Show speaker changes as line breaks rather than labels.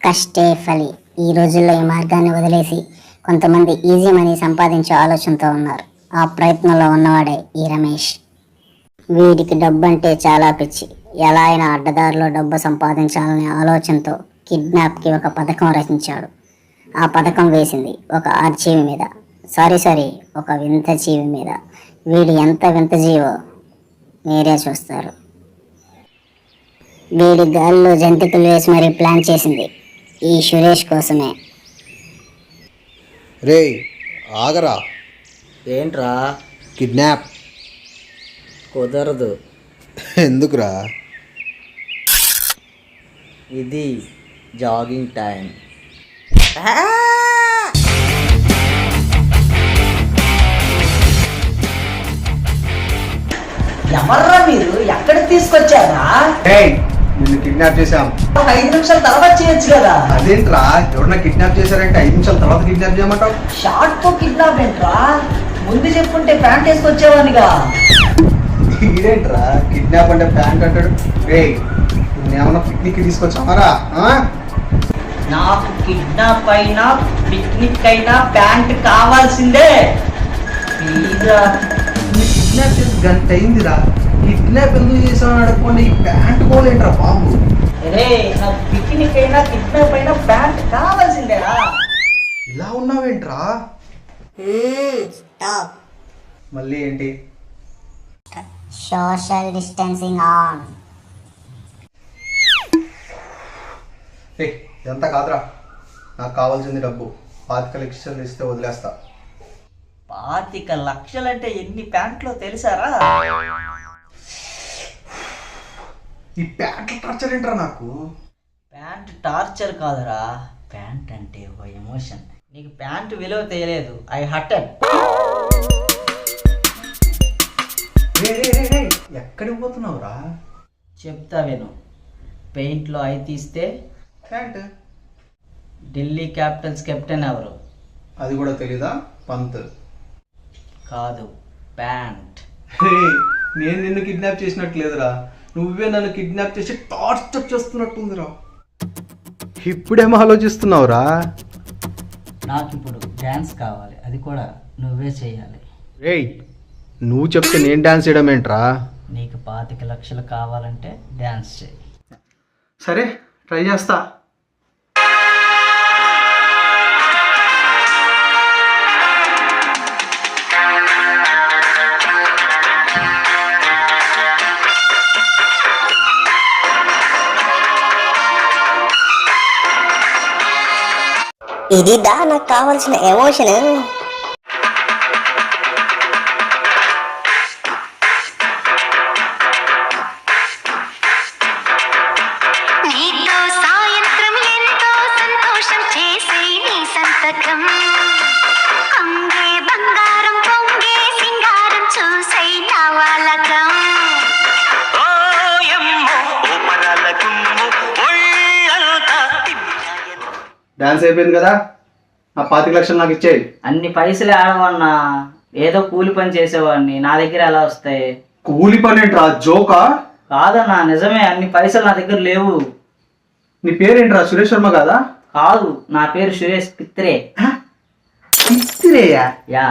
కష్టే ఫలి. ఈ రోజుల్లో ఈ మార్గాన్ని వదిలేసి కొంతమంది ఈజీ మనీ సంపాదించే ఆలోచనతో ఉన్నారు. ఆ ప్రయత్నంలో ఉన్నవాడే ఈ రమేష్. వీడికి డబ్బు అంటే చాలా పిచ్చి. ఎలా అయినా అడ్డదారిలో డబ్బు సంపాదించాలనే ఆలోచనతో కిడ్నాప్కి ఒక పథకం రచించాడు. ఆ పథకం వేసింది ఒక ఆర్జీవి మీద, సారీ ఒక వింత జీవి మీద. వీడు ఎంత వింత జీవో మీరే చూస్తారు. వీడి గాల్లో జంతికలు వేసి మరీ ప్లాన్ చేసింది ఈ సురేష్ కోసమే.
రే ఆగరా.
ఏంట్రా?
కిడ్నాప్.
కుదరదు.
ఎందుకురా?
ఇది జాగింగ్ టైం.
ఎవర్రా మీరు? ఎక్కడికి తీసుకొచ్చారా?
నిన్ను కిడ్నాప్ చేశాం.
5 నిమిషాల తర్వాత చేయొచ్చు కదా.
అదేంట్రా, ఎవరన్నా కిడ్నాప్ చేశారంటే 5 నిమిషాల తర్వాత కిడ్నాప్ చేయమంటావు?
షార్ట్ తో కిడ్నాప్ ఏంట్రా? ముందు చెప్పుంటే ప్యాంట్ వేసుకొచ్చేవానిగా.
ఇదేంట్రా కిడ్నాప్ అంటే ప్యాంట్ అంటాడు? రే నేనేమన్నా పిక్నిక్ తీసుకొచ్చామరా?
నాకు కిడ్నాప్ అయినా పిక్నిక్ అయినా ప్యాంట్ కావాల్సిందే.
కిడ్నాప్ చేసి గంట అయిందిరా. కిడ్నాప్ ఎందుకు చేసామని అడగకుండా ఈ ప్యాంట్ కూడా ఏంట్రా బాబు?
రే నాకు పిక్నిక్ అయినా కిడ్నాప్ అయినా ప్యాంట్ కావాల్సిందేరా.
ఇలా ఉన్నావేంట్రా? మళ్ళీ ఏంటి?
Social distancing on.
ఎంత కాదురా, నాకు కావాల్సింది డబ్బు. 25 లక్షలు ఇస్తే వదిలేస్తా.
25 లక్షలంటే ఎన్ని ప్యాంట్లో తెలుసారా?
ఈ ప్యాంట్లు టార్చర్ ఏంట్రా నాకు?
ప్యాంట్ టార్చర్ కాదురా, ప్యాంట్ అంటే ఒక ఎమోషన్. నీకు ప్యాంట్ విలువ తెలియలేదు. I hurted.
ఎక్కడికి పోతున్నావురా?
చెప్తా విను. పెయింట్లో ఐ తీస్తే
ప్యాంట్.
ఢిల్లీ క్యాపిటల్స్ కెప్టెన్ ఎవరు?
అది కూడా తెలీదా? పంత్.
కాదు, ప్యాంట్.
నేను నిన్ను కిడ్నాప్ చేసినట్లేదురా, నువ్వే నన్ను కిడ్నాప్ చేసి టార్చర్ చేస్తున్నట్టుందిరా. ఇప్పుడేమో ఆలోచిస్తున్నావురా?
నాకు ఇప్పుడు డ్యాన్స్ కావాలి, అది కూడా నువ్వే చేయాలి.
రేయ్ నువ్వు చెప్తే నేను డాన్స్ చేయడం ఏంట్రా?
నీకు 25 లక్షలు కావాలంటే డ్యాన్స్ చేయి.
సరే ట్రై చేస్తా.
ఇది నాకు కావాల్సిన ఎమోషన్.
డాన్స్ అయిపోయింది కదా, ఆ 25 లక్షలు నాకు ఇచ్చేయి.
అన్ని పైసలు ఆడవన్నా, ఏదో కూలి పని చేసేవాడిని, నా దగ్గర ఎలా వస్తాయి?
కూలి పని ఏంట్రా, జోకా?
కాదన్నా, నిజమే, అన్ని పైసలు నా దగ్గర లేవు.
నీ పేరేంట్రా, సురేష్ శర్మ కాదా?
కాదు, నా పేరు సురేష్ పిత్రే.
పిత్తిరేయా?
యా.